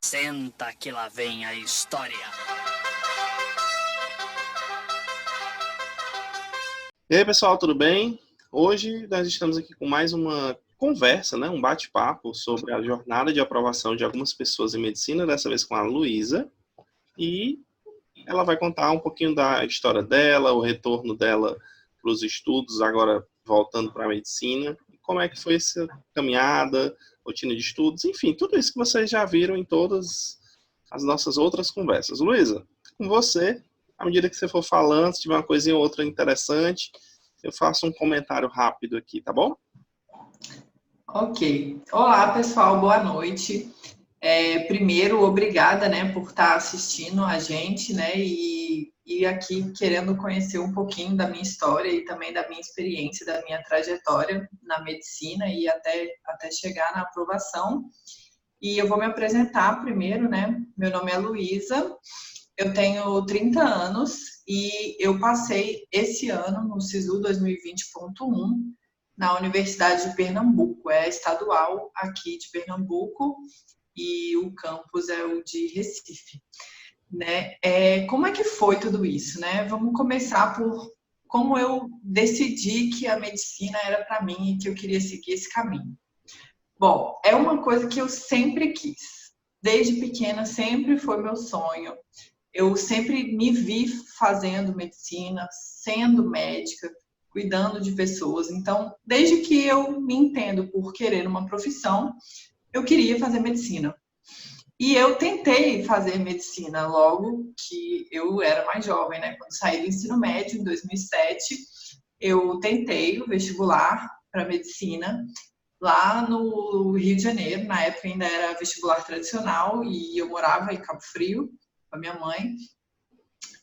Senta que lá vem a história. E aí, pessoal, tudo bem? Hoje nós estamos aqui com mais uma conversa, né? Um bate-papo sobre a jornada de aprovação de algumas pessoas em medicina, dessa vez com a Luísa. E ela vai contar um pouquinho da história dela, o retorno dela para os estudos, agora voltando para a medicina, e como é que foi essa caminhada, rotina de estudos, enfim, tudo isso que vocês já viram em todas as nossas outras conversas. Luísa, com você, à medida que você for falando, se tiver uma coisinha ou outra interessante, eu faço um comentário rápido aqui, tá bom? Ok. Olá, pessoal, boa noite. Primeiro, obrigada, né, por estar assistindo a gente, né, e aqui querendo conhecer um pouquinho da minha história e também da minha experiência, da minha trajetória na medicina e até chegar na aprovação. E eu vou me apresentar primeiro, né, meu nome é Luísa, eu tenho 30 anos e eu passei esse ano no SISU 2020.1 na Universidade de Pernambuco, é estadual aqui de Pernambuco, e o campus é o de Recife, né? Como é que foi tudo isso, né? Vamos começar por como eu decidi que a medicina era para mim e que eu queria seguir esse caminho. Bom, é uma coisa que eu sempre quis. Desde pequena sempre foi meu sonho. Eu sempre me vi fazendo medicina, sendo médica, cuidando de pessoas. Então, desde que eu me entendo por querer uma profissão, eu queria fazer medicina. E eu tentei fazer medicina logo que eu era mais jovem, né? Quando saí do ensino médio, em 2007, eu tentei o vestibular para medicina lá no Rio de Janeiro. Na época ainda era vestibular tradicional e eu morava em Cabo Frio com a minha mãe.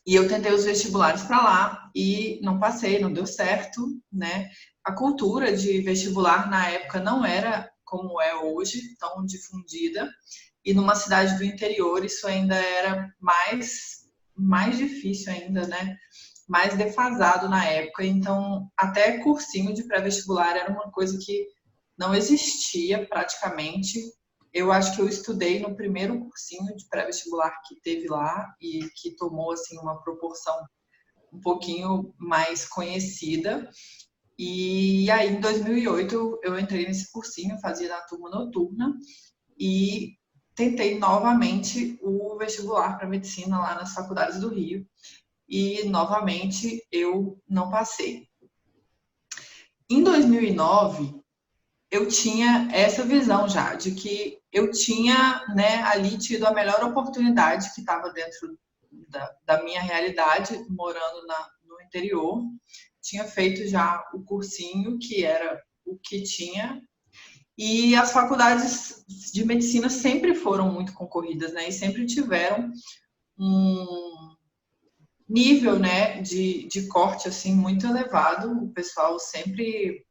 E eu tentei os vestibulares para lá e não passei, não deu certo, né? A cultura de vestibular na época não era como é hoje, tão difundida. E numa cidade do interior isso ainda era mais difícil ainda, né? Mais defasado na época. Então, até cursinho de pré-vestibular era uma coisa que não existia praticamente. Eu acho que eu estudei no primeiro cursinho de pré-vestibular que teve lá e que tomou assim uma proporção um pouquinho mais conhecida. E aí, em 2008, eu entrei nesse cursinho, fazia na turma noturna e tentei novamente o vestibular para medicina lá nas faculdades do Rio. E, novamente, eu não passei. Em 2009, eu tinha essa visão já, de que eu tinha, né, ali tido a melhor oportunidade que estava dentro da minha realidade, morando no interior. Tinha feito já o cursinho, que era o que tinha. E as faculdades de medicina sempre foram muito concorridas, né? E sempre tiveram um nível, né, de corte, assim, muito elevado. O pessoal sempre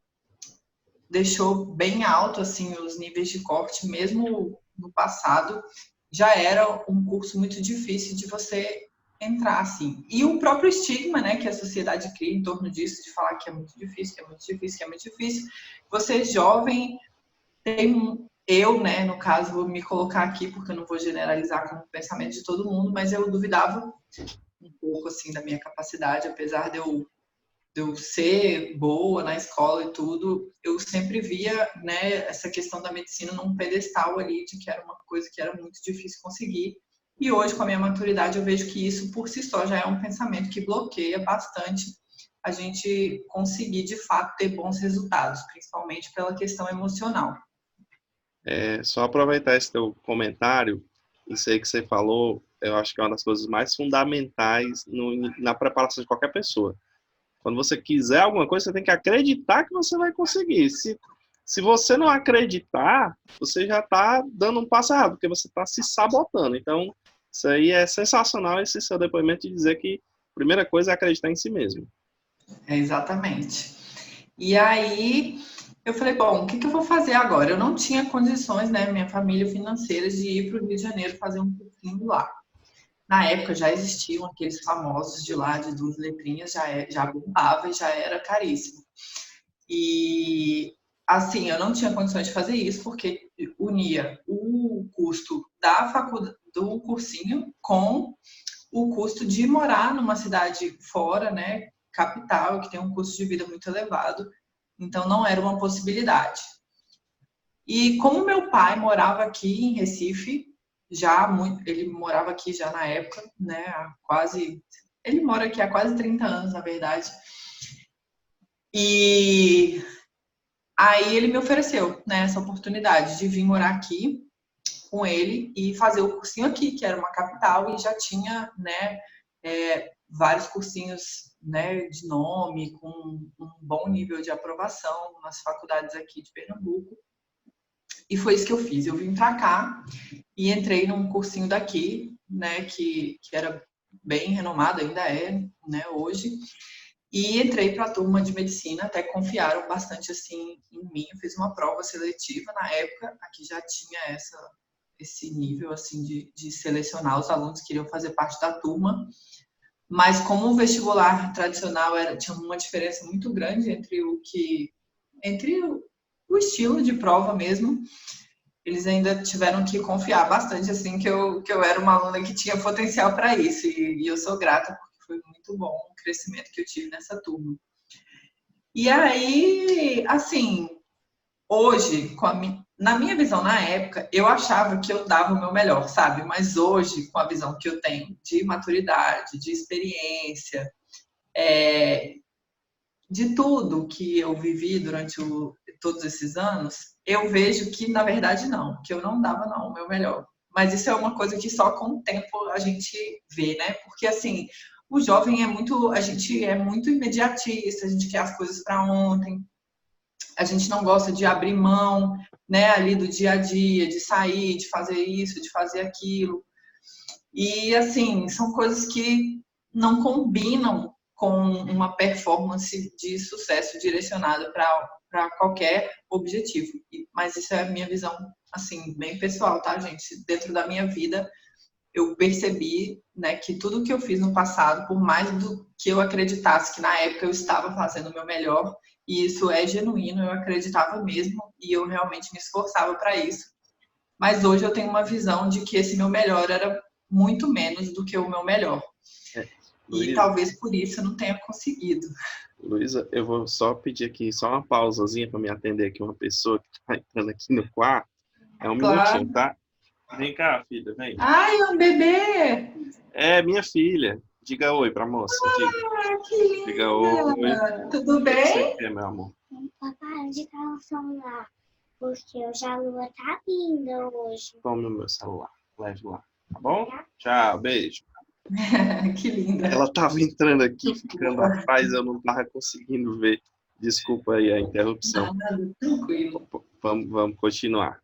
deixou bem alto, assim, os níveis de corte, mesmo no passado. Já era um curso muito difícil de você entrar, assim. E o próprio estigma, né, que a sociedade cria em torno disso, de falar que é muito difícil, que é muito difícil, que é muito difícil. Você jovem eu, né, no caso, vou me colocar aqui, porque eu não vou generalizar como pensamento de todo mundo, mas eu duvidava um pouco, assim, da minha capacidade, apesar de eu ser boa na escola e tudo, eu sempre via, né, essa questão da medicina num pedestal ali, de que era uma coisa que era muito difícil conseguir. E hoje, com a minha maturidade, eu vejo que isso, por si só, já é um pensamento que bloqueia bastante a gente conseguir, de fato, ter bons resultados, principalmente pela questão emocional. Só aproveitar esse teu comentário, isso aí que você falou, eu acho que é uma das coisas mais fundamentais na preparação de qualquer pessoa. Quando você quiser alguma coisa, você tem que acreditar que você vai conseguir. Se você não acreditar, você já está dando um passo errado, porque você está se sabotando. Então, isso aí é sensacional, esse seu depoimento de dizer que a primeira coisa é acreditar em si mesmo. Exatamente. E aí, eu falei, bom, o que eu vou fazer agora? Eu não tinha condições, né, minha família financeira, de ir para o Rio de Janeiro fazer um cursinho lá. Na época já existiam aqueles famosos de lá, de 2 letrinhas, já bombava e já era caríssimo. E assim, eu não tinha condições de fazer isso, porque unia o custo da faculdade, do cursinho com o custo de morar numa cidade fora, né, capital, que tem um custo de vida muito elevado. Então, não era uma possibilidade. E como meu pai morava aqui em Recife, ele morava aqui já na época, né, ele mora aqui há quase 30 anos, na verdade. E aí ele me ofereceu, né, essa oportunidade de vir morar aqui com ele e fazer o cursinho aqui, que era uma capital, e já tinha, né, vários cursinhos, né, de nome, com um bom nível de aprovação nas faculdades aqui de Pernambuco. E foi isso que eu fiz. Eu vim para cá e entrei num cursinho daqui, né, que era bem renomado, ainda é, né, hoje. E entrei para a turma de medicina, até confiaram bastante assim em mim. Eu fiz uma prova seletiva na época, aqui já tinha esse nível assim de selecionar os alunos que queriam fazer parte da turma. Mas como o vestibular tradicional tinha uma diferença muito grande entre o estilo de prova mesmo, eles ainda tiveram que confiar bastante assim que eu era uma aluna que tinha potencial para isso, e eu sou grata porque foi muito bom o crescimento que eu tive nessa turma. E aí, assim, hoje, na minha visão na época, eu achava que eu dava o meu melhor, sabe? Mas hoje, com a visão que eu tenho de maturidade, de experiência, de tudo que eu vivi durante todos esses anos, eu vejo que, na verdade, não, que eu não dava, não, o meu melhor. Mas isso é uma coisa que só com o tempo a gente vê, né? Porque, assim, o jovem a gente é muito imediatista, a gente quer as coisas para ontem, a gente não gosta de abrir mão, né, ali do dia a dia, de sair, de fazer isso, de fazer aquilo. E, assim, são coisas que não combinam com uma performance de sucesso direcionada para qualquer objetivo. Mas isso é a minha visão, assim, bem pessoal, tá, gente? Dentro da minha vida, eu percebi, né, que tudo que eu fiz no passado, por mais do que eu acreditasse que na época eu estava fazendo o meu melhor, e isso é genuíno, eu acreditava mesmo, e eu realmente me esforçava para isso. Mas hoje eu tenho uma visão de que esse meu melhor era muito menos do que o meu melhor. E talvez por isso eu não tenha conseguido. Luísa, eu vou só pedir aqui só uma pausazinha para me atender aqui uma pessoa que está entrando aqui no quarto. É um minutinho, tá? Vem cá, filha, vem. Ai, um bebê! É minha filha. Diga oi pra moça. Que linda! Diga oi. Tudo bem? O que você quer, meu amor? Papai, de o celular, porque hoje a lua tá linda hoje. Tome o meu celular. Leve lá. Tá bom? Tchau, beijo. Que linda. Ela tava entrando aqui, ficando atrás, eu não tava conseguindo ver. Desculpa aí a interrupção. Nada, tranquilo. Vamos continuar.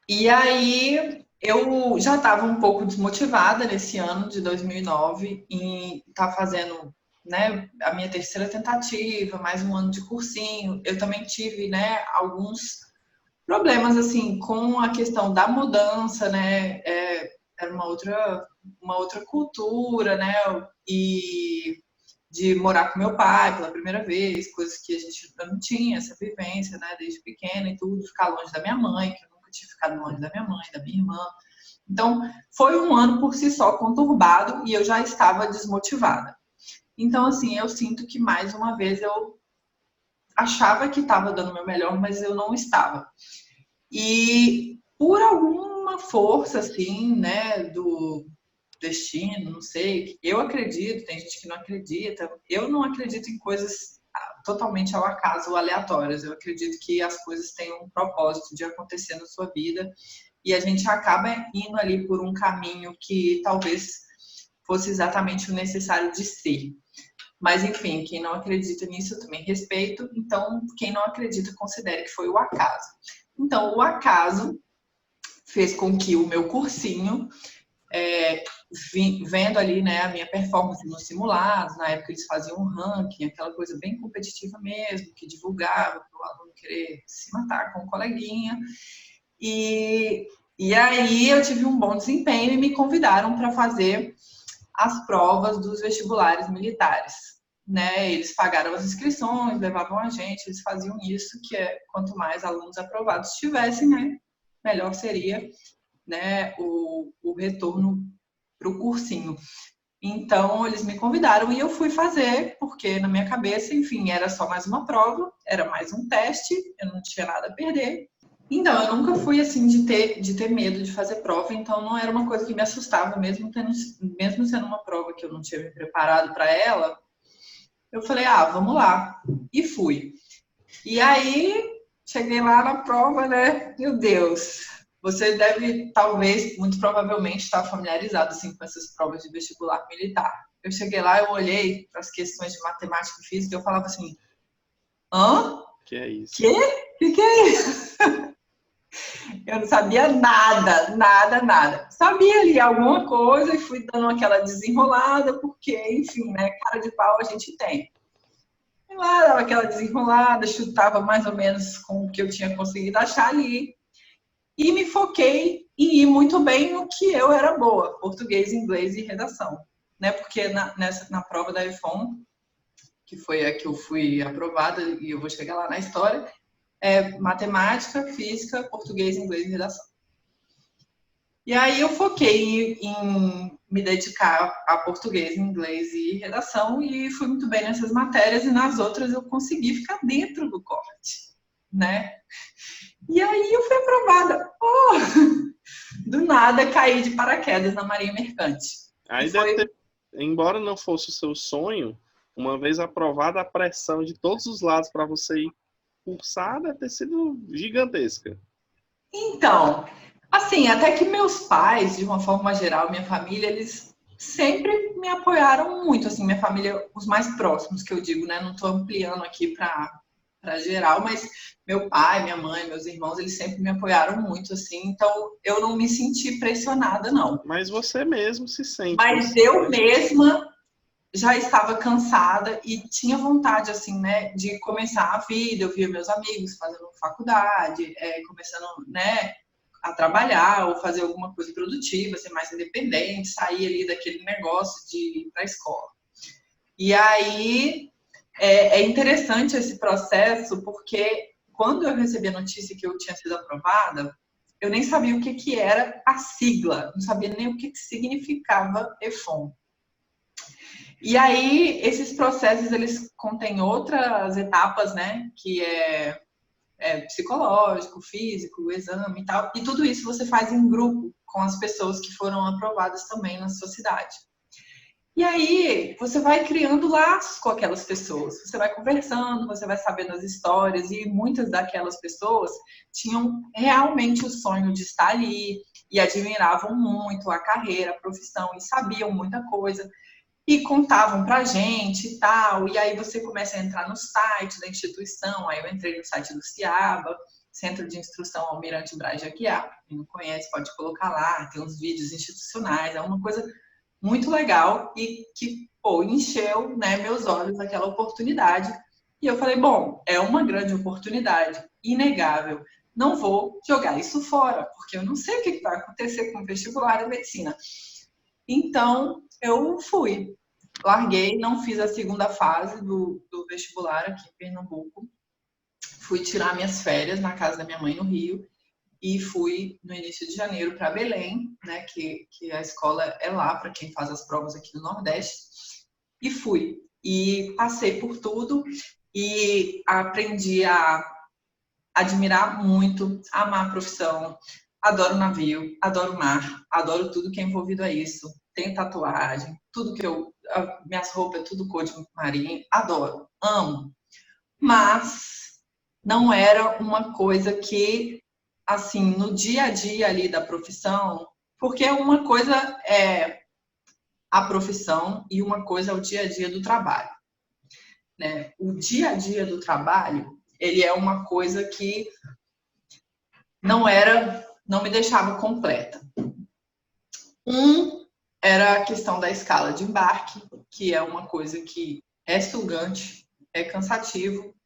E aí, eu já estava um pouco desmotivada nesse ano de 2009 em estar fazendo, né, a minha terceira tentativa, mais um ano de cursinho. Eu também tive, né, alguns problemas assim com a questão da mudança, né? Era uma outra cultura, né? E de morar com meu pai pela primeira vez, coisas que a gente não tinha essa vivência, né? Desde pequena e tudo, ficar longe da minha mãe, que eu nunca tinha ficado longe da minha mãe, da minha irmã. Então, foi um ano por si só conturbado e eu já estava desmotivada. Então, assim, eu sinto que mais uma vez eu achava que estava dando o meu melhor, mas eu não estava. E por alguma força, assim, né, do destino, não sei, eu acredito, tem gente que não acredita, eu não acredito em coisas totalmente ao acaso ou aleatórias, eu acredito que as coisas têm um propósito de acontecer na sua vida e a gente acaba indo ali por um caminho que talvez fosse exatamente o necessário de ser. Mas, enfim, quem não acredita nisso eu também respeito, então quem não acredita considere que foi o acaso. Então, o acaso fez com que o meu cursinho, vendo ali, né, a minha performance nos simulados, na época eles faziam um ranking, aquela coisa bem competitiva mesmo, que divulgava para o aluno querer se matar com um coleguinha. E aí eu tive um bom desempenho e me convidaram para fazer as provas dos vestibulares militares. né? Eles pagaram as inscrições, levavam a gente, eles faziam isso, que é quanto mais alunos aprovados tivessem, né? Melhor seria, né, o retorno para o cursinho. Então, eles me convidaram e eu fui fazer, porque na minha cabeça, enfim, era só mais uma prova, era mais um teste, eu não tinha nada a perder. Então, eu nunca fui, assim, de ter medo de fazer prova, então não era uma coisa que me assustava, mesmo sendo uma prova que eu não tinha me preparado para ela, eu falei, vamos lá, e fui. E aí, cheguei lá na prova, né, meu Deus, você deve, talvez, muito provavelmente, estar familiarizado, assim, com essas provas de vestibular militar. Eu cheguei lá, eu olhei para as questões de matemática e física, e eu falava assim, hã? Que é isso? Quê? Que é isso? Eu não sabia nada, nada, nada. Sabia ali alguma coisa e fui dando aquela desenrolada, porque, enfim, né, cara de pau a gente tem. E lá, dava aquela desenrolada, chutava mais ou menos com o que eu tinha conseguido achar ali. E me foquei em ir muito bem no que eu era boa, português, inglês e redação. Né? Porque na prova da EFON, que foi a que eu fui aprovada, e eu vou chegar lá na história, matemática, física, português, inglês e redação. E aí eu foquei em me dedicar a português, inglês e redação e fui muito bem nessas matérias e nas outras eu consegui ficar dentro do corte, né? E aí eu fui aprovada. Do nada caí de paraquedas na Marinha Mercante. Aí deve ter, embora não fosse o seu sonho, uma vez aprovada, a pressão de todos os lados para você ir cursar deve ter sido gigantesca. Então, assim, até que meus pais, de uma forma geral, minha família, eles sempre me apoiaram muito, assim, minha família, os mais próximos que eu digo, né? Não estou ampliando aqui para geral, mas meu pai, minha mãe, meus irmãos, eles sempre me apoiaram muito, assim, então eu não me senti pressionada, não. Mas você mesmo se sente. Mas eu mesma já estava cansada e tinha vontade, assim, né, de começar a vida. Eu via meus amigos fazendo faculdade, começando, né, a trabalhar ou fazer alguma coisa produtiva, ser mais independente, sair ali daquele negócio de ir para a escola. E aí é interessante esse processo, porque quando eu recebi a notícia que eu tinha sido aprovada, eu nem sabia o que era a sigla, não sabia nem o que significava EFON. E aí, esses processos, eles contêm outras etapas, né? Que é psicológico, físico, exame e tal. E tudo isso você faz em grupo com as pessoas que foram aprovadas também na sua cidade. E aí, você vai criando laços com aquelas pessoas. Você vai conversando, você vai sabendo as histórias. E muitas daquelas pessoas tinham realmente o sonho de estar ali e admiravam muito a carreira, a profissão e sabiam muita coisa. E contavam pra gente e tal, e aí você começa a entrar no site da instituição, aí eu entrei no site do CIABA, Centro de Instrução Almirante Braz de Aguiar, quem não conhece pode colocar lá, tem uns vídeos institucionais, é uma coisa muito legal e que, encheu, né, meus olhos aquela oportunidade, e eu falei, bom, é uma grande oportunidade, inegável, não vou jogar isso fora, porque eu não sei o que vai acontecer com o vestibular da medicina. Então, eu fui. Larguei, não fiz a segunda fase do vestibular aqui em Pernambuco. Fui tirar minhas férias na casa da minha mãe no Rio e fui no início de janeiro para Belém, né, que a escola é lá para quem faz as provas aqui no Nordeste. E fui. E passei por tudo e aprendi a admirar muito, amar a profissão. Adoro navio, adoro mar, adoro tudo que é envolvido a isso. Tenho tatuagem, tudo que minhas roupas, tudo cor de marinho, adoro, amo. Mas não era uma coisa que, assim, no dia a dia ali da profissão, porque uma coisa é a profissão e uma coisa é o dia a dia do trabalho. Né? O dia a dia do trabalho, ele é uma coisa que não me deixava completa. Era a questão da escala de embarque, que é uma coisa que é sugante, é cansativo,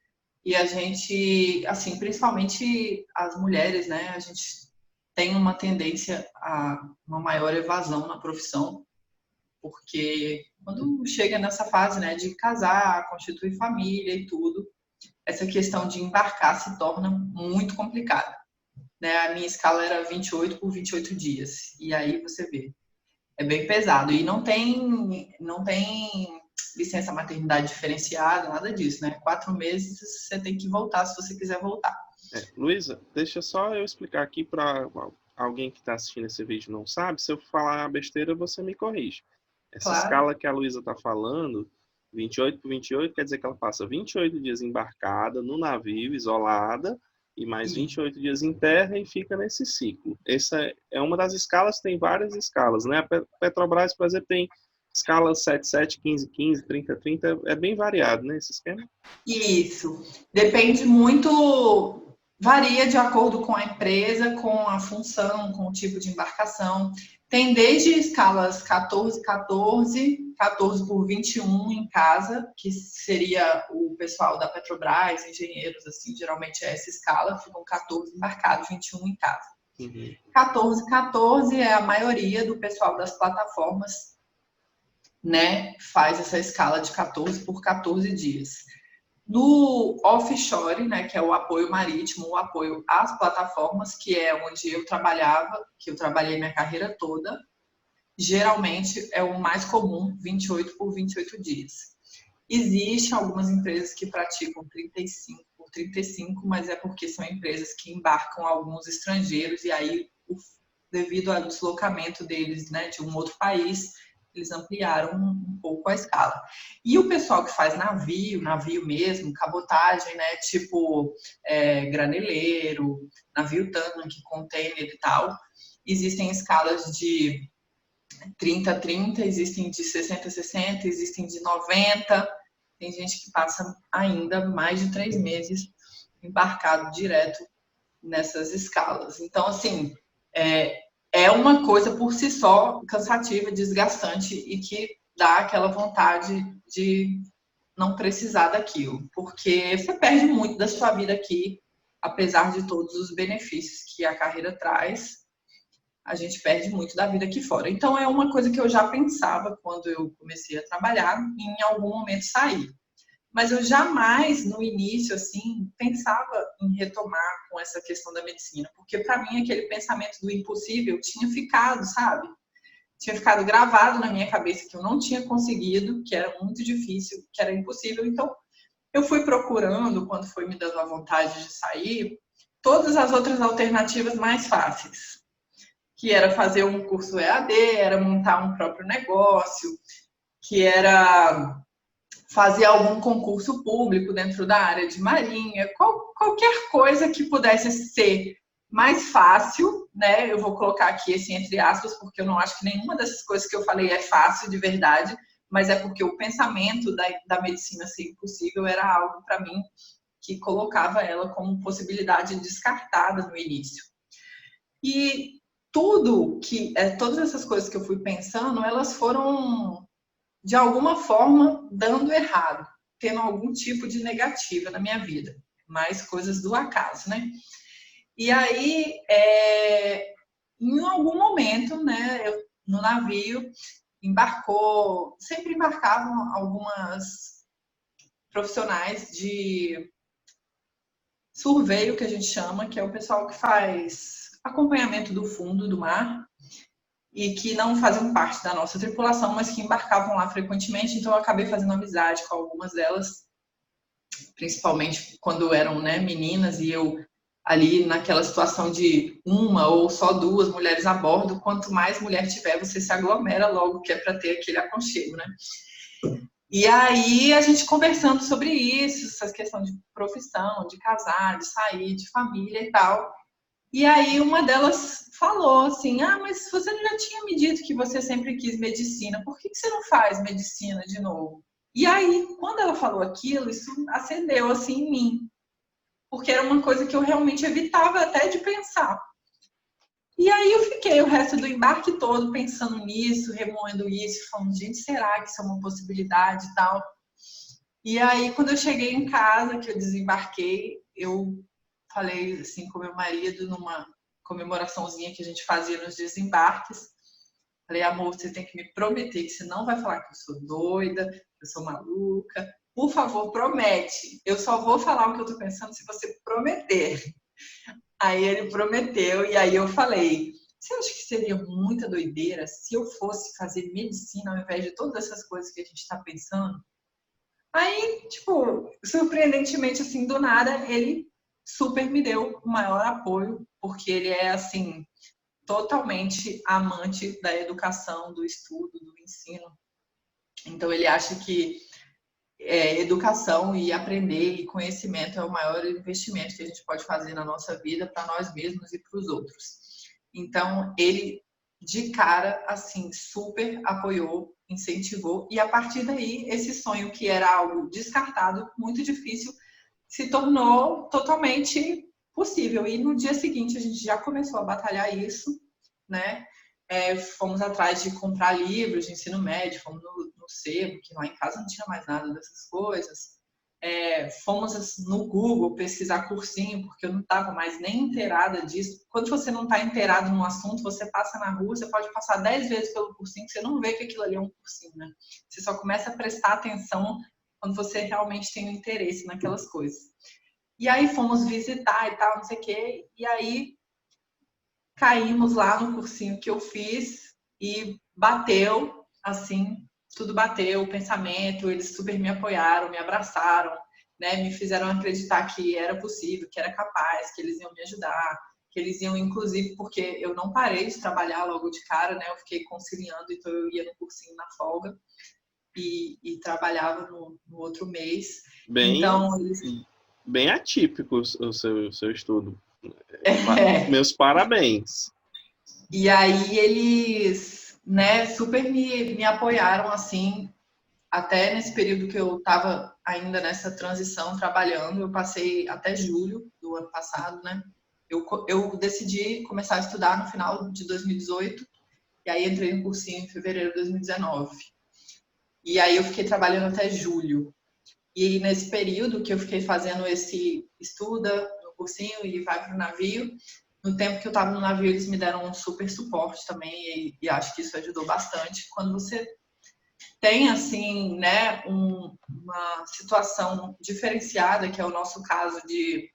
e a gente, assim, principalmente as mulheres, né, a gente tem uma tendência a uma maior evasão na profissão, porque quando chega nessa fase, né, de casar, constituir família e tudo, essa questão de embarcar se torna muito complicada, né? A minha escala era 28 por 28 dias, e aí você vê, é bem pesado, e não tem licença maternidade diferenciada, nada disso, né? 4 meses você tem que voltar se você quiser voltar. Luísa, deixa só eu explicar aqui para alguém que está assistindo esse vídeo e não sabe. Se eu falar besteira, você me corrige. Essa Claro. escala que a Luísa está falando, 28 por 28, quer dizer que ela passa 28 dias embarcada no navio, isolada, e mais 28 dias em terra e fica nesse ciclo. Essa é uma das escalas, tem várias escalas, né? A Petrobras, por exemplo, tem escala 77, 15, 15, 30, 30, é bem variado, né, esse esquema? Isso. Depende muito, varia de acordo com a empresa, com a função, com o tipo de embarcação. Tem desde escalas 14, 14, 14 por 21 em casa, que seria o pessoal da Petrobras, engenheiros, assim, geralmente é essa escala, ficam 14 embarcados, 21 em casa. 14, 14 é a maioria do pessoal das plataformas, né, faz essa escala de 14 por 14 dias. No offshore, né, que é o apoio marítimo, o apoio às plataformas, que é onde eu trabalhava, que eu trabalhei minha carreira toda, geralmente é o mais comum, 28 por 28 dias. Existem algumas empresas que praticam 35 por 35, mas é porque são empresas que embarcam alguns estrangeiros e aí, devido ao deslocamento deles, né, de um outro país, eles ampliaram um pouco a escala. E o pessoal que faz navio mesmo, cabotagem, né, tipo graneleiro, navio tanque, container e tal, existem escalas de 30 a 30, existem de 60 a 60, existem de 90, tem gente que passa ainda mais de 3 meses embarcado direto nessas escalas. Então, assim, é uma coisa por si só cansativa, desgastante e que dá aquela vontade de não precisar daquilo, porque você perde muito da sua vida aqui, apesar de todos os benefícios que a carreira traz, a gente perde muito da vida aqui fora. Então, é uma coisa que eu já pensava quando eu comecei a trabalhar, em algum momento sair. Mas eu jamais, no início, assim, pensava em retomar com essa questão da medicina, porque para mim aquele pensamento do impossível tinha ficado, sabe? Tinha ficado gravado na minha cabeça que eu não tinha conseguido, que era muito difícil, que era impossível. Então, eu fui procurando, quando foi me dando a vontade de sair, todas as outras alternativas mais fáceis, que era fazer um curso EAD, era montar um próprio negócio, que era fazer algum concurso público dentro da área de marinha, qualquer coisa que pudesse ser mais fácil, né? Eu vou colocar aqui esse entre aspas, porque eu não acho que nenhuma dessas coisas que eu falei é fácil de verdade, mas é porque o pensamento da medicina ser impossível era algo para mim que colocava ela como possibilidade descartada no início. E todas essas coisas que eu fui pensando, elas foram de alguma forma dando errado, tendo algum tipo de negativa na minha vida, mais coisas do acaso, né? E aí, em algum momento, né, no navio, sempre embarcavam algumas profissionais de surveio, que a gente chama, que é o pessoal que faz acompanhamento do fundo do mar, e que não faziam parte da nossa tripulação, mas que embarcavam lá frequentemente, então eu acabei fazendo amizade com algumas delas, principalmente quando eram, né, meninas, e eu ali naquela situação de uma ou só 2 mulheres a bordo, quanto mais mulher tiver, você se aglomera logo, que é para ter aquele aconchego, né? E aí a gente conversando sobre isso, essa questão de profissão, de casar, de sair, de família e tal. E aí uma delas falou assim, mas você já tinha me dito que você sempre quis medicina, por que você não faz medicina de novo? E aí, quando ela falou aquilo, isso acendeu assim em mim, porque era uma coisa que eu realmente evitava até de pensar. E aí eu fiquei o resto do embarque todo pensando nisso, remoendo isso, falando, gente, será que isso é uma possibilidade e tal? E aí, quando eu cheguei em casa, que eu desembarquei, eu falei assim com meu marido numa comemoraçãozinha que a gente fazia nos desembarques. Falei, amor, você tem que me prometer que você não vai falar que eu sou doida, que eu sou maluca. Por favor, promete. Eu só vou falar o que eu tô pensando se você prometer. Aí ele prometeu, e aí eu falei, você acha que seria muita doideira se eu fosse fazer medicina ao invés de todas essas coisas que a gente tá pensando? Aí, tipo, surpreendentemente, assim, do nada, ele super me deu o maior apoio, porque ele é, assim, totalmente amante da educação, do estudo, do ensino. Então, ele acha que educação e aprender e conhecimento é o maior investimento que a gente pode fazer na nossa vida para nós mesmos e para os outros. Então, ele, de cara, assim, super apoiou, incentivou, e a partir daí, esse sonho que era algo descartado, muito difícil, se tornou totalmente possível. E no dia seguinte, a gente já começou a batalhar isso, né? Fomos atrás de comprar livros de ensino médio, fomos no sebo, que lá em casa não tinha mais nada dessas coisas. Fomos no Google pesquisar cursinho, porque eu não estava mais nem inteirada disso. Quando você não está inteirado num assunto, você passa na rua, você pode passar 10 vezes pelo cursinho, que você não vê que aquilo ali é um cursinho, né? Você só começa a prestar atenção quando você realmente tem um interesse naquelas coisas. E aí fomos visitar e tal, não sei o quê, e aí caímos lá no cursinho que eu fiz e bateu, assim, tudo bateu, o pensamento, eles super me apoiaram, me abraçaram, né, me fizeram acreditar que era possível, que era capaz, que eles iam me ajudar, que eles iam, inclusive, porque eu não parei de trabalhar logo de cara, né, eu fiquei conciliando, então eu ia no cursinho na folga e trabalhava no outro mês. Então, bem atípico o seu estudo. Meus parabéns. E aí eles, né, super me apoiaram, assim, até nesse período que eu estava ainda nessa transição trabalhando. Eu passei até julho do ano passado, né? Eu decidi começar a estudar no final de 2018 e aí entrei no cursinho em fevereiro de 2019. E aí eu fiquei trabalhando até julho. E nesse período que eu fiquei fazendo esse estuda no cursinho e vai para o navio, no tempo que eu estava no navio, eles me deram um super suporte também, e acho que isso ajudou bastante. Quando você tem, assim, né, uma situação diferenciada, que é o nosso caso de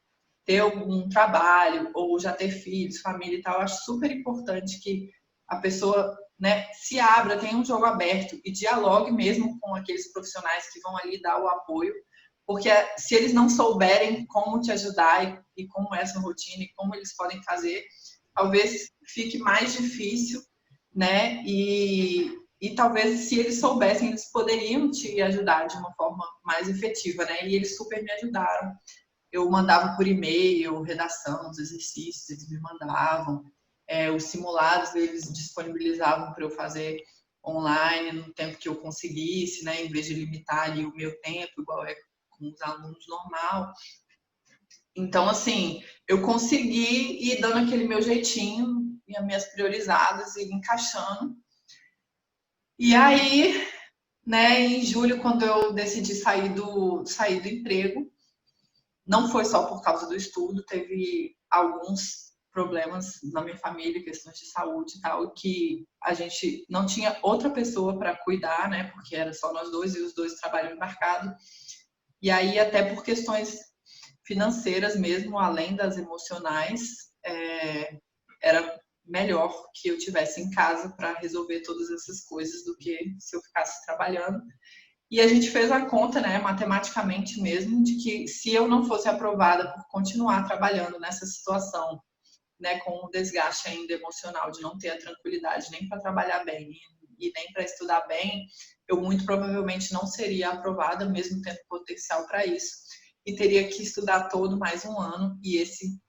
ter algum trabalho, ou já ter filhos, família e tal, eu acho super importante que a pessoa, né, se abra, tenha um jogo aberto e dialogue mesmo com aqueles profissionais que vão ali dar o apoio, porque se eles não souberem como te ajudar e como é essa rotina e como eles podem fazer, talvez fique mais difícil, né? E talvez se eles soubessem, eles poderiam te ajudar de uma forma mais efetiva, né? E eles super me ajudaram. Eu mandava por e-mail, redação, os exercícios, eles me mandavam. Os simulados eles disponibilizavam para eu fazer online no tempo que eu conseguisse, né? Em vez de limitar ali o meu tempo, igual é com os alunos normal. Então, assim, eu consegui ir dando aquele meu jeitinho e as minhas priorizadas e encaixando. E aí, né, em julho, quando eu decidi sair do emprego, não foi só por causa do estudo, teve alguns problemas na minha família, questões de saúde e tal, que a gente não tinha outra pessoa para cuidar, né, porque era só nós dois e os dois trabalham embarcado. E aí, até por questões financeiras mesmo, além das emocionais, era melhor que eu tivesse em casa para resolver todas essas coisas do que se eu ficasse trabalhando. E a gente fez a conta, né, matematicamente mesmo, de que se eu não fosse aprovada por continuar trabalhando nessa situação, né, com o desgaste ainda emocional de não ter a tranquilidade nem para trabalhar bem e nem para estudar bem, eu muito provavelmente não seria aprovada, mesmo tendo potencial para isso, e teria que estudar todo mais um ano, e esse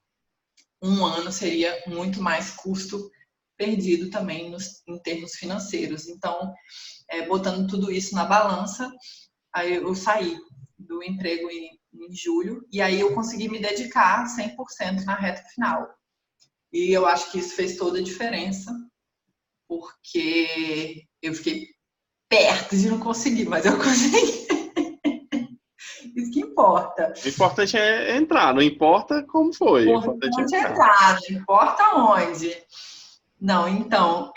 um ano seria muito mais custo perdido também em termos financeiros. Então, botando tudo isso na balança, aí eu saí do emprego em julho, e aí eu consegui me dedicar 100% na reta final. E eu acho que isso fez toda a diferença, porque eu fiquei perto de não conseguir, mas eu consegui. Isso que importa. O importante é entrar, não importa como foi. O importante é entrar, não importa onde. Não, então,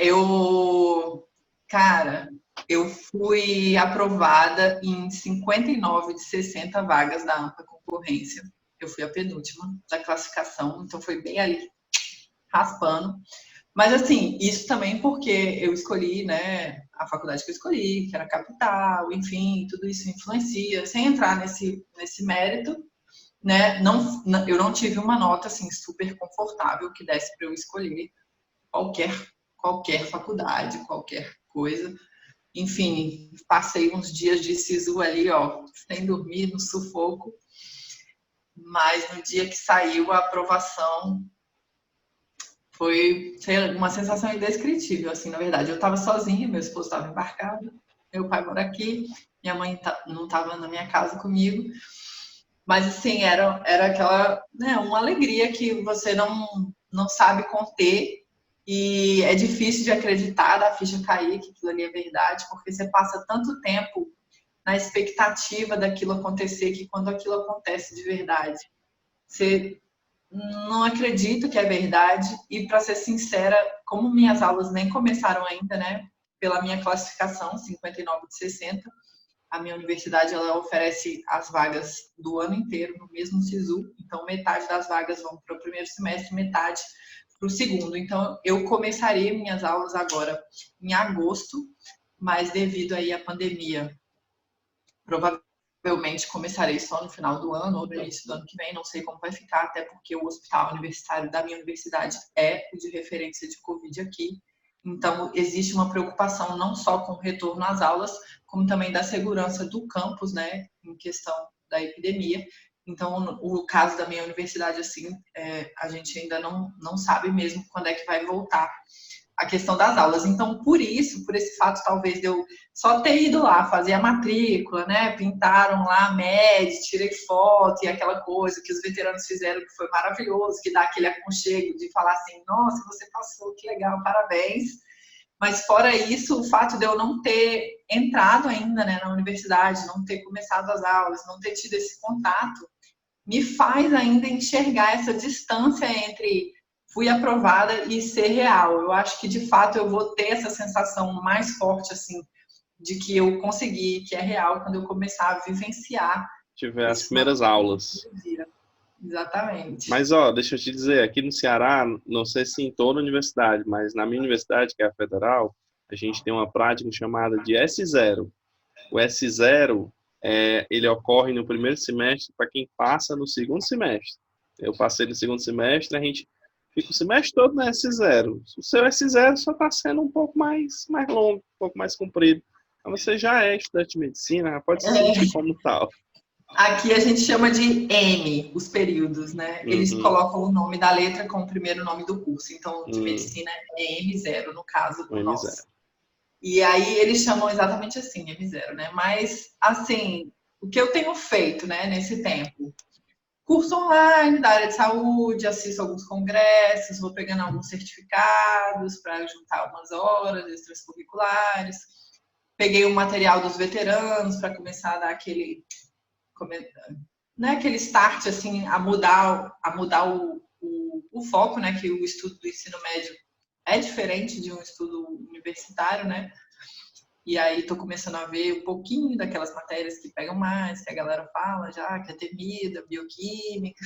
cara, eu fui aprovada em 59 de 60 vagas da ampla concorrência. Eu fui a penúltima da classificação, então foi bem ali, raspando. Mas, assim, isso também porque eu escolhi, né, a faculdade que eu escolhi, que era a capital, enfim, tudo isso influencia. Sem entrar nesse mérito, né, eu não tive uma nota, assim, super confortável que desse para eu escolher qualquer faculdade, qualquer coisa. Enfim, passei uns dias de sisu ali, ó, sem dormir, no sufoco. Mas no dia que saiu a aprovação, foi uma sensação indescritível, assim, na verdade. Eu estava sozinha, meu esposo estava embarcado, meu pai mora aqui, minha mãe não estava na minha casa comigo. Mas, assim, era aquela, né, uma alegria que você não sabe conter. E é difícil de acreditar, da ficha cair, que aquilo ali é verdade, porque você passa tanto tempo na expectativa daquilo acontecer, que quando aquilo acontece de verdade, você não acredita que é verdade. E, para ser sincera, como minhas aulas nem começaram ainda, né, pela minha classificação, 59 de 60, a minha universidade ela oferece as vagas do ano inteiro no mesmo SISU, então metade das vagas vão para o primeiro semestre, metade para o segundo. Então, eu começaria minhas aulas agora em agosto, mas devido aí à pandemia, provavelmente começarei só no final do ano ou no início do ano que vem, não sei como vai ficar, até porque o hospital universitário da minha universidade é o de referência de Covid aqui. Então, existe uma preocupação não só com o retorno às aulas, como também da segurança do campus, né, em questão da epidemia. Então, o caso da minha universidade, assim, a gente ainda não sabe mesmo quando é que vai voltar a questão das aulas. Então, por esse fato, talvez, de eu só ter ido lá fazer a matrícula, né, pintaram lá a MED, tirei foto e aquela coisa que os veteranos fizeram, que foi maravilhoso, que dá aquele aconchego de falar assim, nossa, você passou, que legal, parabéns. Mas, fora isso, o fato de eu não ter entrado ainda, né, na universidade, não ter começado as aulas, não ter tido esse contato, me faz ainda enxergar essa distância entre fui aprovada e ser real. Eu acho que, de fato, eu vou ter essa sensação mais forte, assim, de que eu consegui, que é real, quando eu começar a vivenciar. Tiver as primeiras aulas. Exatamente. Mas, ó, deixa eu te dizer, aqui no Ceará, não sei se em toda universidade, mas na minha universidade, que é a Federal, a gente tem uma prática chamada de S0. O S0, ele ocorre no primeiro semestre para quem passa no segundo semestre. Eu passei no segundo semestre, a gente fica o semestre todo no S0. O seu S0 só está sendo um pouco mais longo, um pouco mais comprido. Mas você já é estudante de medicina, pode se sentir como tal. Aqui a gente chama de M, os períodos, né? Eles colocam o nome da letra com o primeiro nome do curso. Então, de medicina é M0, no caso do nosso. E aí eles chamam exatamente assim, M0, né? Mas, assim, o que eu tenho feito, né, nesse tempo? Curso online da área de saúde, assisto alguns congressos, vou pegando alguns certificados para juntar algumas horas extracurriculares. Peguei o material dos veteranos para começar a dar aquele start, assim, a mudar o foco, né? Que o estudo do ensino médio é diferente de um estudo universitário, né? E aí estou começando a ver um pouquinho daquelas matérias que pegam mais, que a galera fala já, que é temida, bioquímica,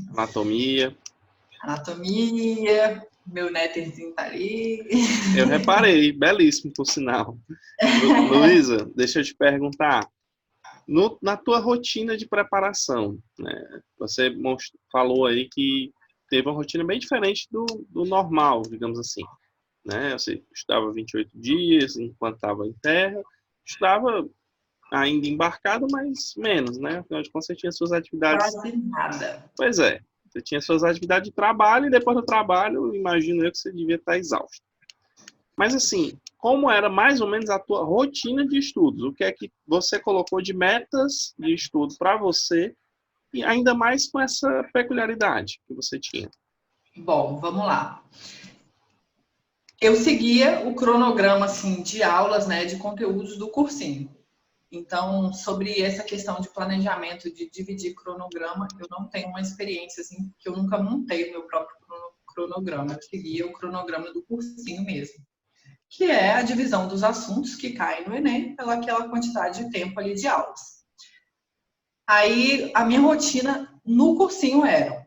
anatomia, meu netterzinho tá ali. Eu reparei, belíssimo, por sinal. Luísa, deixa eu te perguntar, na tua rotina de preparação, né, você falou aí que teve uma rotina bem diferente do normal, digamos assim. Né? Você estudava 28 dias enquanto estava em terra, estudava ainda embarcado, mas menos, né? Afinal de contas, você tinha suas atividades. Quase nada. Pois é, você tinha suas atividades de trabalho e depois do trabalho, imagino eu que você devia estar exausto. Mas assim, como era mais ou menos a tua rotina de estudos? O que é que você colocou de metas de estudo para você e ainda mais com essa peculiaridade que você tinha? Bom, vamos lá. Eu seguia o cronograma, assim, de aulas, né, de conteúdos do cursinho. Então, sobre essa questão de planejamento, de dividir cronograma, eu não tenho uma experiência, assim, porque eu nunca montei o meu próprio cronograma, eu seguia o cronograma do cursinho mesmo, que é a divisão dos assuntos que caem no Enem pelaquela quantidade de tempo ali de aulas. Aí, a minha rotina no cursinho era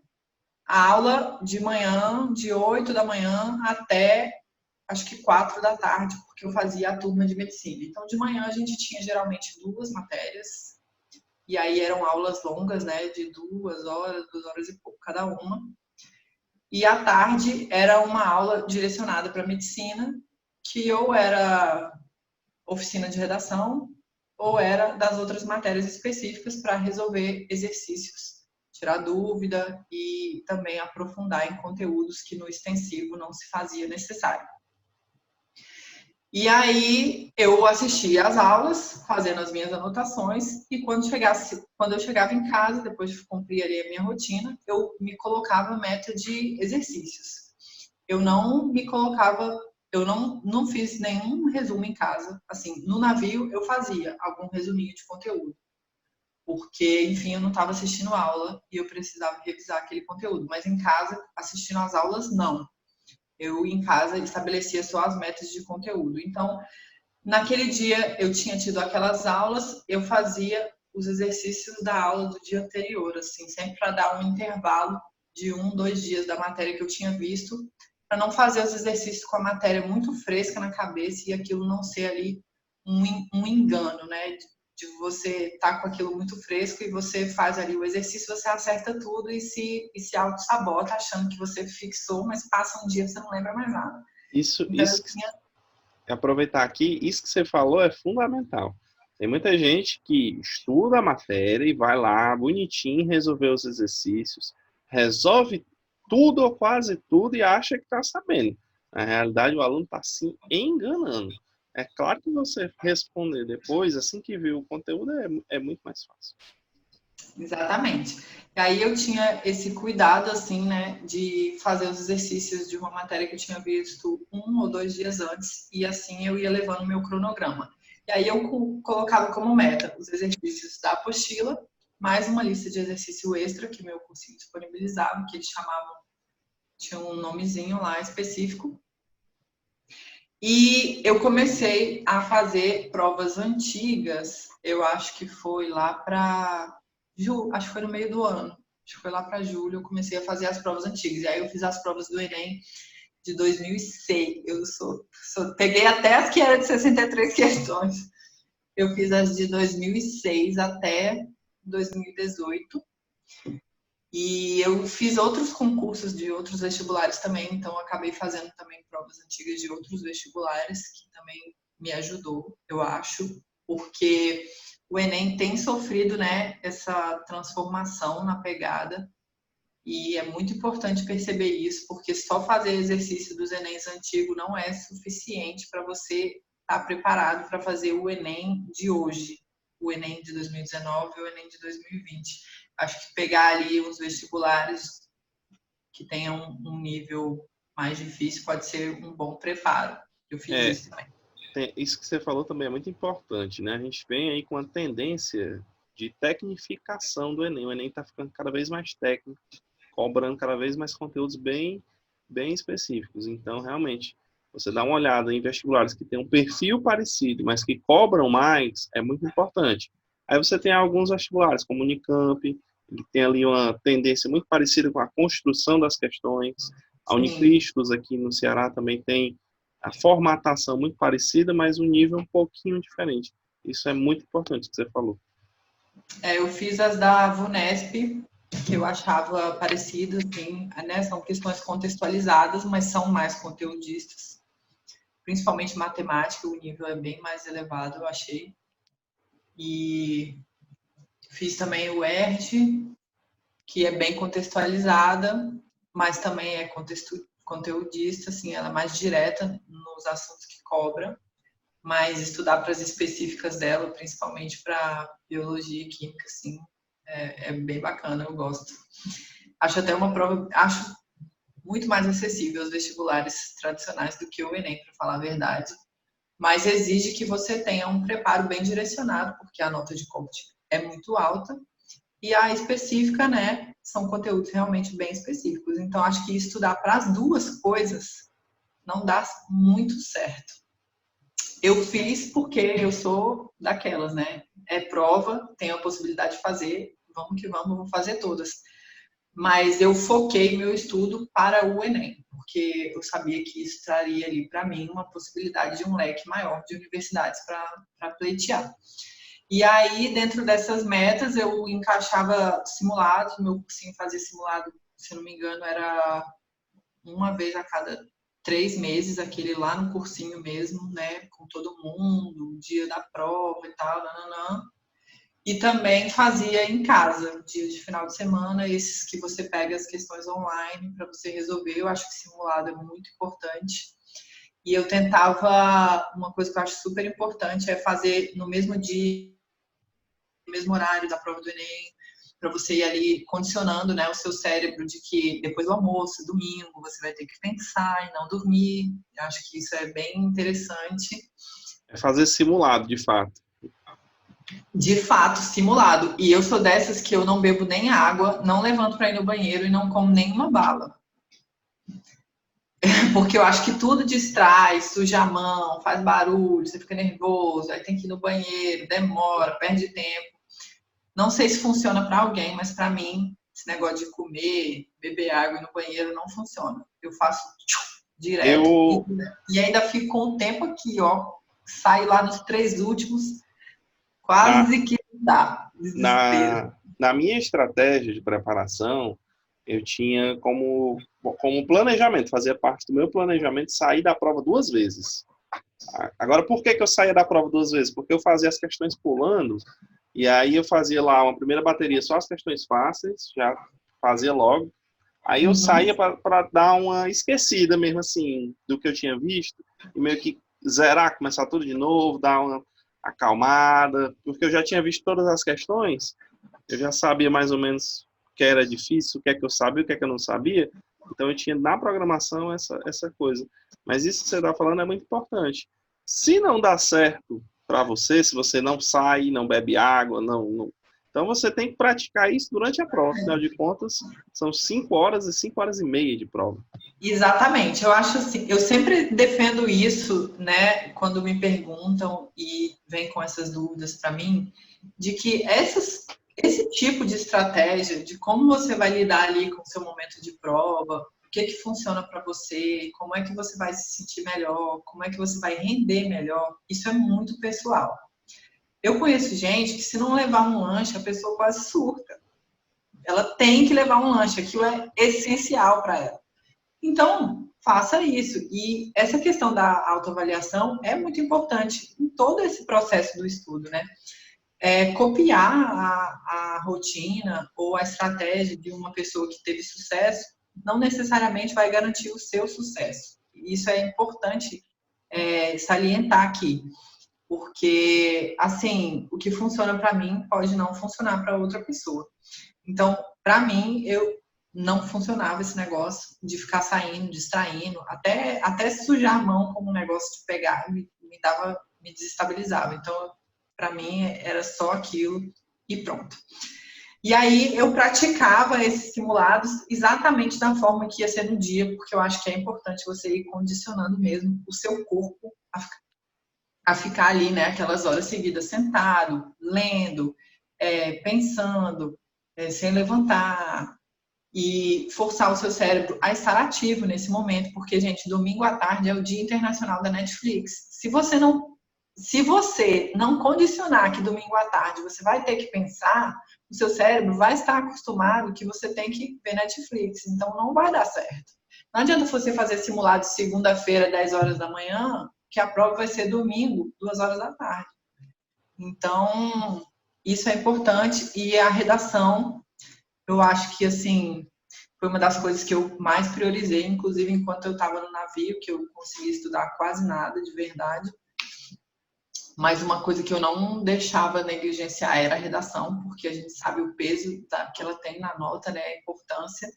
a aula de manhã, de 8 da manhã até, acho que 4 da tarde, porque eu fazia a turma de medicina. Então, de manhã a gente tinha geralmente 2 matérias, e aí eram aulas longas, né, de 2 horas e pouco cada uma. E à tarde era uma aula direcionada para medicina, que ou era oficina de redação, ou era das outras matérias específicas para resolver exercícios, tirar dúvida e também aprofundar em conteúdos que no extensivo não se fazia necessário. E aí eu assistia às aulas, fazendo as minhas anotações, e quando eu chegava em casa, depois de cumprir ali a minha rotina, eu me colocava meta de exercícios. Eu não fiz nenhum resumo em casa. Assim, no navio eu fazia algum resuminho de conteúdo, porque, enfim, eu não estava assistindo aula e eu precisava revisar aquele conteúdo. Mas em casa, assistindo às aulas, não. Eu, em casa, estabelecia só as metas de conteúdo. Então, naquele dia, eu tinha tido aquelas aulas, eu fazia os exercícios da aula do dia anterior, assim, sempre para dar um intervalo de 1, 2 dias da matéria que eu tinha visto, para não fazer os exercícios com a matéria muito fresca na cabeça e aquilo não ser ali um engano, né? De você estar com aquilo muito fresco e você faz ali o exercício, você acerta tudo e se auto-sabota achando que você fixou, mas passa um dia e você não lembra mais nada. Isso aproveitar aqui, isso que você falou é fundamental. Tem muita gente que estuda a matéria e vai lá bonitinho resolver os exercícios, resolve tudo ou quase tudo e acha que está sabendo. Na realidade, o aluno está se enganando. É claro que você responder depois, assim que viu o conteúdo, é muito mais fácil. Exatamente. E aí eu tinha esse cuidado, assim, né, de fazer os exercícios de uma matéria que eu tinha visto 1 ou 2 dias antes, e assim eu ia levando o meu cronograma. E aí eu colocava como meta os exercícios da apostila, mais uma lista de exercício extra que meu cursinho disponibilizava, que eles chamavam, tinha um nomezinho lá específico. E eu comecei a fazer provas antigas, eu acho que foi lá para acho que foi no meio do ano, acho que foi lá para julho, eu comecei a fazer as provas antigas. E aí eu fiz as provas do Enem de 2006. Eu peguei até as que eram de 63 questões. Eu fiz as de 2006 até 2018. E eu fiz outros concursos de outros vestibulares também, então acabei fazendo também provas antigas de outros vestibulares, que também me ajudou, eu acho, porque o Enem tem sofrido, né, essa transformação na pegada, e é muito importante perceber isso, porque só fazer exercício dos Enems antigos não é suficiente para você estar preparado para fazer o Enem de hoje, o Enem de 2019 e o Enem de 2020. Acho que pegar ali uns vestibulares que tenham um nível mais difícil pode ser um bom preparo. Eu fiz isso também. Isso que você falou também é muito importante, né? A gente vem aí com a tendência de tecnificação do Enem. O Enem está ficando cada vez mais técnico, cobrando cada vez mais conteúdos bem específicos. Então, realmente, você dá uma olhada em vestibulares que têm um perfil parecido, mas que cobram mais, é muito importante. Aí você tem alguns vestibulares, como o Unicamp, que tem ali uma tendência muito parecida com a construção das questões. A Unicristos aqui no Ceará também tem a formatação muito parecida, mas um nível um pouquinho diferente. Isso é muito importante que você falou. Eu fiz as da VUNESP, que eu achava parecidas, assim, né? São questões contextualizadas, mas são mais conteudistas. Principalmente matemática, o nível é bem mais elevado, eu achei. E fiz também o ERT, que é bem contextualizada, mas também é conteudista, assim, ela é mais direta nos assuntos que cobra, mas estudar para as específicas dela, principalmente para biologia e química, assim, é bem bacana, eu gosto. Acho até uma prova, acho muito mais acessível aos vestibulares tradicionais do que o Enem, para falar a verdade, mas exige que você tenha um preparo bem direcionado, porque a nota de corte é muito alta, e a específica, né, são conteúdos realmente bem específicos. Então, acho que estudar para as duas coisas não dá muito certo. Eu fiz porque eu sou daquelas, né? É prova, tenho a possibilidade de fazer, vamos que vamos, vou fazer todas. Mas eu foquei meu estudo para o Enem, porque eu sabia que isso traria ali para mim uma possibilidade de um leque maior de universidades para pleitear. E aí, dentro dessas metas, eu encaixava simulados, meu cursinho fazia simulado, se não me engano, era uma vez a cada 3 meses, aquele lá no cursinho mesmo, né, com todo mundo, dia da prova e tal, nananã. E também fazia em casa, dia de final de semana, esses que você pega as questões online para você resolver. Eu acho que simulado é muito importante. E eu tentava, uma coisa que eu acho super importante é fazer no mesmo dia, no mesmo horário da prova do Enem, para você ir ali condicionando, né, o seu cérebro de que depois do almoço, domingo, você vai ter que pensar e não dormir. Eu acho que isso é bem interessante. É fazer simulado, de fato. De fato, simulado. E eu sou dessas que eu não bebo nem água, não levanto para ir no banheiro e não como nenhuma bala. Porque eu acho que tudo distrai, suja a mão, faz barulho, você fica nervoso, aí tem que ir no banheiro, demora, perde tempo. Não sei se funciona para alguém, mas para mim, esse negócio de comer, beber água e ir no banheiro não funciona. Eu faço direto e ainda fico com o tempo aqui, ó. Saio lá nos 3 últimos, quase que dá. Desespero. Na minha estratégia de preparação, eu tinha como planejamento, fazia parte do meu planejamento sair da prova 2 vezes. Agora, por que eu saía da prova 2 vezes? Porque eu fazia as questões pulando, e aí eu fazia lá uma primeira bateria só as questões fáceis, já fazia logo. Aí eu saía para dar uma esquecida mesmo, assim, do que eu tinha visto, e meio que zerar, começar tudo de novo, dar uma acalmada, porque eu já tinha visto todas as questões, eu já sabia mais ou menos o que era difícil, o que é que eu sabia, o que é que eu não sabia, então eu tinha na programação essa coisa. Mas isso que você está falando é muito importante. Se não dá certo para você, se você não sai, não bebe água, então você tem que praticar isso durante a prova. Afinal de contas, são 5 horas e 5 horas e meia de prova. Exatamente. Eu acho assim, eu sempre defendo isso, né, quando me perguntam e vêm com essas dúvidas para mim, de que esse tipo de estratégia, de como você vai lidar ali com o seu momento de prova, o que funciona para você, como é que você vai se sentir melhor, como é que você vai render melhor, isso é muito pessoal. Eu conheço gente que se não levar um lanche, a pessoa quase surta. Ela tem que levar um lanche, aquilo é essencial para ela. Então, faça isso. E essa questão da autoavaliação é muito importante em todo esse processo do estudo, né? Copiar a rotina ou a estratégia de uma pessoa que teve sucesso não necessariamente vai garantir o seu sucesso. Isso é importante salientar aqui, porque, assim, o que funciona para mim pode não funcionar para outra pessoa. Então, para mim, eu não funcionava esse negócio de ficar saindo, distraindo, até sujar a mão como um negócio de pegar, me desestabilizava. Então, para mim, era só aquilo e pronto. E aí, eu praticava esses simulados exatamente da forma que ia ser no dia, porque eu acho que é importante você ir condicionando mesmo o seu corpo a ficar ali, né, aquelas horas seguidas sentado, lendo, pensando, sem levantar, e forçar o seu cérebro a estar ativo nesse momento, porque, gente, domingo à tarde é o Dia Internacional da Netflix. Se você não condicionar que domingo à tarde você vai ter que pensar, o seu cérebro vai estar acostumado que você tem que ver Netflix, então não vai dar certo. Não adianta você fazer simulado segunda-feira, 10 horas da manhã, que a prova vai ser domingo, 2 horas da tarde. Então, isso é importante. E a redação, eu acho que, assim, foi uma das coisas que eu mais priorizei, inclusive enquanto eu estava no navio, que eu consegui estudar quase nada, de verdade. Mas uma coisa que eu não deixava negligenciar era a redação, porque a gente sabe o peso que ela tem na nota, né, a importância.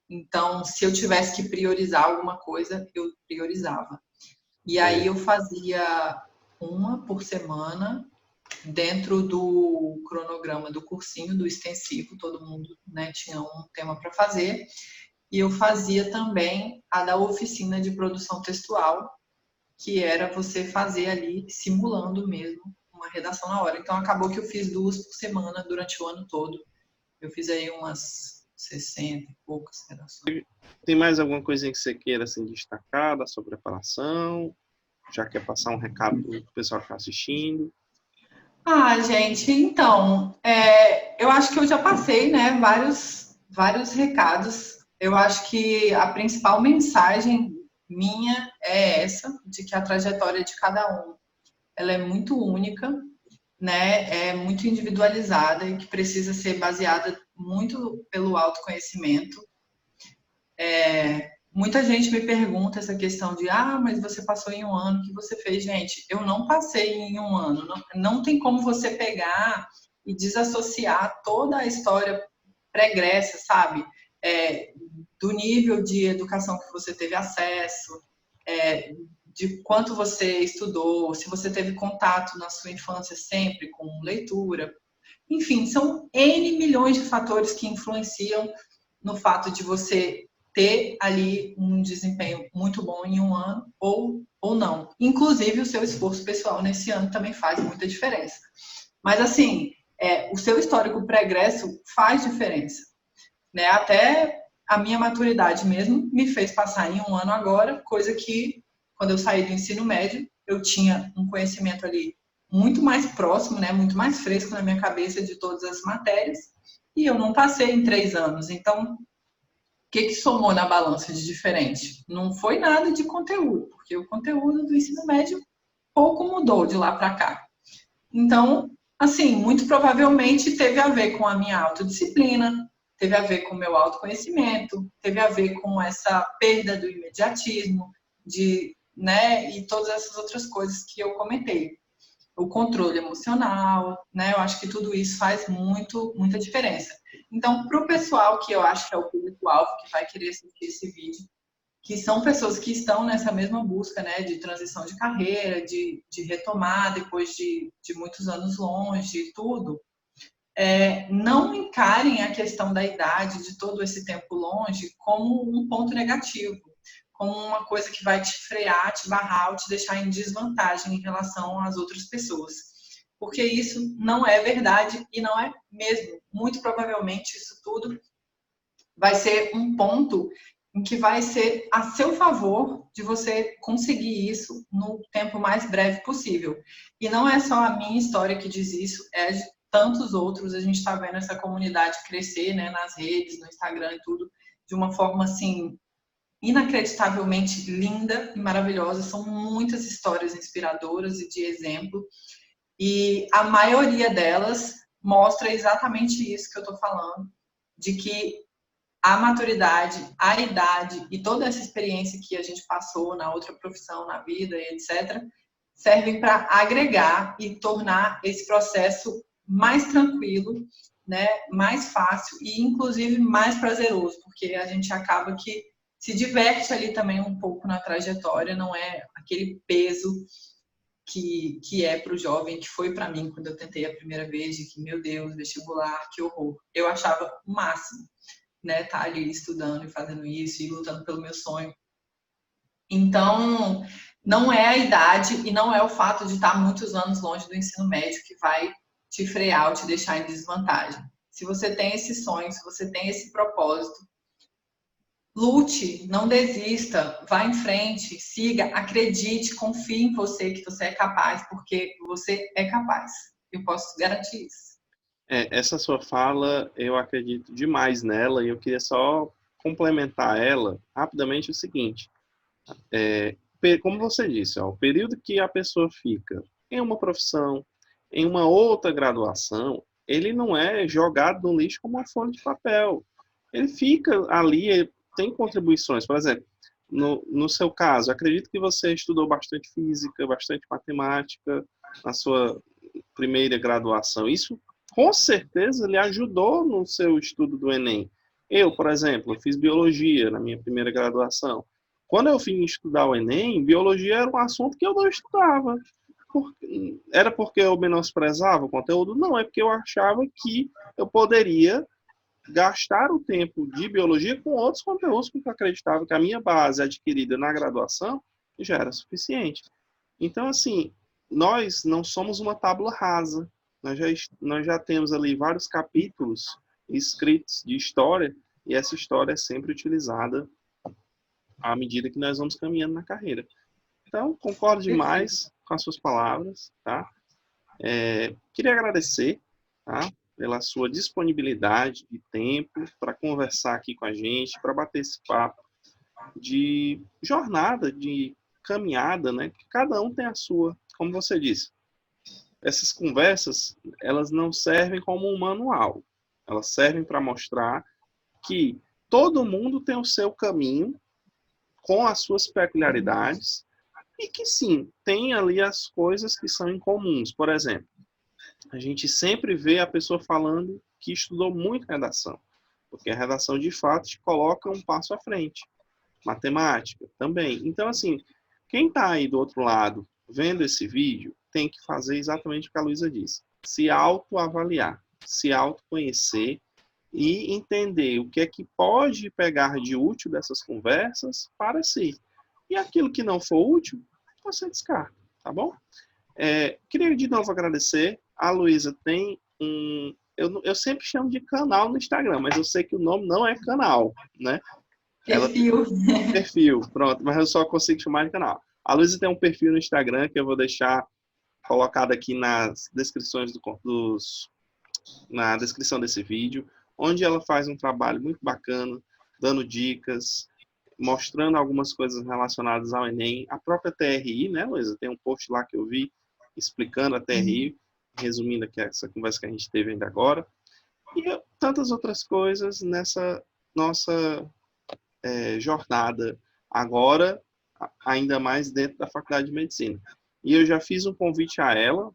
Então, se eu tivesse que priorizar alguma coisa, eu priorizava. E aí eu fazia uma por semana, dentro do cronograma do cursinho, do extensivo, todo mundo, né, tinha um tema para fazer, e eu fazia também a da oficina de produção textual, que era você fazer ali, simulando mesmo, uma redação na hora. Então, acabou que eu fiz 2 por semana durante o ano todo. Eu fiz aí umas 60 e poucas redações. Tem mais alguma coisinha que você queira assim, destacar da sua preparação? Já quer passar um recado para o pessoal que está assistindo? Ah, gente, então, eu acho que eu já passei, né, vários recados. Eu acho que a principal mensagem minha é essa, de que a trajetória de cada um, ela é muito única, né, é muito individualizada e que precisa ser baseada muito pelo autoconhecimento. Muita gente me pergunta essa questão de, mas você passou em um ano, o que você fez? Gente, eu não passei em um ano. Não tem como você pegar e desassociar toda a história pregressa, sabe? Do nível de educação que você teve acesso, de quanto você estudou, se você teve contato na sua infância sempre com leitura. Enfim, são N milhões de fatores que influenciam no fato de você ter ali um desempenho muito bom em um ano ou não. Inclusive, o seu esforço pessoal nesse ano também faz muita diferença. Mas, assim, o seu histórico pregresso faz diferença, né? Até a minha maturidade mesmo me fez passar em um ano agora, coisa que, quando eu saí do ensino médio, eu tinha um conhecimento ali muito mais próximo, né? Muito mais fresco na minha cabeça de todas as matérias, e eu não passei em 3 anos. Então, o que somou na balança de diferente? Não foi nada de conteúdo, porque o conteúdo do ensino médio pouco mudou de lá para cá. Então, assim, muito provavelmente teve a ver com a minha autodisciplina, teve a ver com o meu autoconhecimento, teve a ver com essa perda do imediatismo, né, e todas essas outras coisas que eu comentei. O controle emocional, né? Eu acho que tudo isso faz muita diferença. Então, para o pessoal que eu acho que é o público-alvo que vai querer assistir esse vídeo, que são pessoas que estão nessa mesma busca, né, de transição de carreira, de retomar depois de muitos anos longe e tudo, não encarem a questão da idade, de todo esse tempo longe, como um ponto negativo, como uma coisa que vai te frear, te barrar ou te deixar em desvantagem em relação às outras pessoas. Porque isso não é verdade e não é mesmo. Muito provavelmente isso tudo vai ser um ponto em que vai ser a seu favor de você conseguir isso no tempo mais breve possível. E não é só a minha história que diz isso, é de tantos outros. A gente está vendo essa comunidade crescer, né, nas redes, no Instagram e tudo, de uma forma assim inacreditavelmente linda e maravilhosa. São muitas histórias inspiradoras e de exemplo, e a maioria delas mostra exatamente isso que eu estou falando, de que a maturidade, a idade e toda essa experiência que a gente passou na outra profissão, na vida, etc., servem para agregar e tornar esse processo mais tranquilo, né, mais fácil e, inclusive, mais prazeroso, porque a gente acaba que se diverte ali também um pouco na trajetória, não é aquele peso que é para o jovem, que foi para mim quando eu tentei a primeira vez, de que, meu Deus, vestibular, que horror. Eu achava o máximo, né, tá ali estudando e fazendo isso e lutando pelo meu sonho. Então, não é a idade e não é o fato de estar muitos anos longe do ensino médio que vai te frear ou te deixar em desvantagem. Se você tem esse sonho, se você tem esse propósito, lute, não desista, vá em frente, siga, acredite, confie em você, que você é capaz, porque você é capaz. Eu posso garantir isso. Essa sua fala, eu acredito demais nela, e eu queria só complementar ela rapidamente o seguinte. Como você disse, o período que a pessoa fica em uma profissão, em uma outra graduação, ele não é jogado no lixo como uma folha de papel. Ele fica ali, ele tem contribuições. Por exemplo, no seu caso, acredito que você estudou bastante física, bastante matemática na sua primeira graduação. Isso, com certeza, lhe ajudou no seu estudo do Enem. Eu, por exemplo, fiz biologia na minha primeira graduação. Quando eu vim estudar o Enem, biologia era um assunto que eu não estudava. era porque eu menosprezava o conteúdo? Não, é porque eu achava que eu poderia gastar o tempo de biologia com outros conteúdos, porque eu acreditava que a minha base adquirida na graduação já era suficiente. Então, assim, nós não somos uma tábula rasa. Nós já temos ali vários capítulos escritos de história, e essa história é sempre utilizada à medida que nós vamos caminhando na carreira. Então, concordo demais com as suas palavras, tá? Queria agradecer, tá, pela sua disponibilidade de tempo para conversar aqui com a gente, para bater esse papo de jornada, de caminhada, né? Que cada um tem a sua, como você disse. Essas conversas, elas não servem como um manual. Elas servem para mostrar que todo mundo tem o seu caminho, com as suas peculiaridades, e que sim, tem ali as coisas que são incomuns. Por exemplo, a gente sempre vê a pessoa falando que estudou muito redação, porque a redação de fato te coloca um passo à frente. Matemática também. Então, assim, quem está aí do outro lado vendo esse vídeo tem que fazer exatamente o que a Luísa disse: se autoavaliar, se autoconhecer e entender o que é que pode pegar de útil dessas conversas para si. E aquilo que não for útil, você descarta, tá bom? Queria de novo agradecer. A Luísa tem um... Eu sempre chamo de canal no Instagram, mas eu sei que o nome não é canal, né? Perfil. Perfil, pronto, mas eu só consigo chamar de canal. A Luísa tem um perfil no Instagram que eu vou deixar colocado aqui nas descrições na descrição desse vídeo, onde ela faz um trabalho muito bacana, dando dicas, mostrando algumas coisas relacionadas ao Enem, a própria TRI, né, Luísa? Tem um post lá que eu vi explicando a TRI, resumindo aqui essa conversa que a gente teve ainda agora, e tantas outras coisas nessa nossa jornada agora, ainda mais dentro da Faculdade de Medicina. E eu já fiz um convite a ela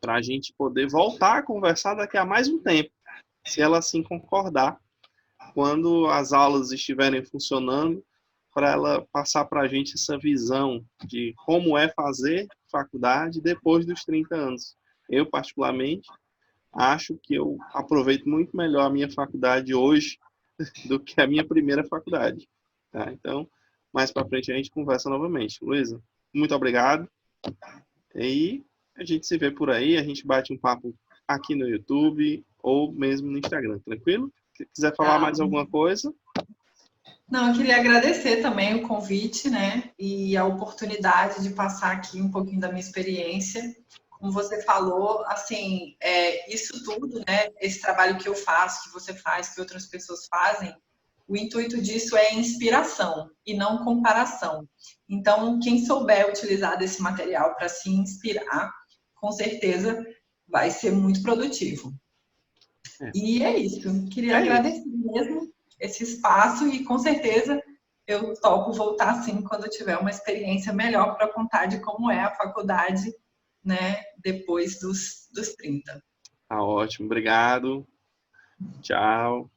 para a gente poder voltar a conversar daqui a mais um tempo, se ela assim concordar, quando as aulas estiverem funcionando, para ela passar para a gente essa visão de como é fazer faculdade depois dos 30 anos. Eu, particularmente, acho que eu aproveito muito melhor a minha faculdade hoje do que a minha primeira faculdade. Tá? Então, mais para frente a gente conversa novamente. Luísa, muito obrigado. E a gente se vê por aí, a gente bate um papo aqui no YouTube ou mesmo no Instagram, tranquilo? Se quiser falar mais alguma coisa. Não, eu queria agradecer também o convite, né, e a oportunidade de passar aqui um pouquinho da minha experiência. Como você falou, assim, isso tudo, né, esse trabalho que eu faço, que você faz, que outras pessoas fazem, o intuito disso é inspiração e não comparação. Então, quem souber utilizar desse material para se inspirar, com certeza vai ser muito produtivo. E é isso. Queria agradecer mesmo esse espaço e, com certeza, eu topo voltar, sim, quando eu tiver uma experiência melhor para contar de como é a faculdade, né, depois dos 30. Tá ótimo. Obrigado. Tchau.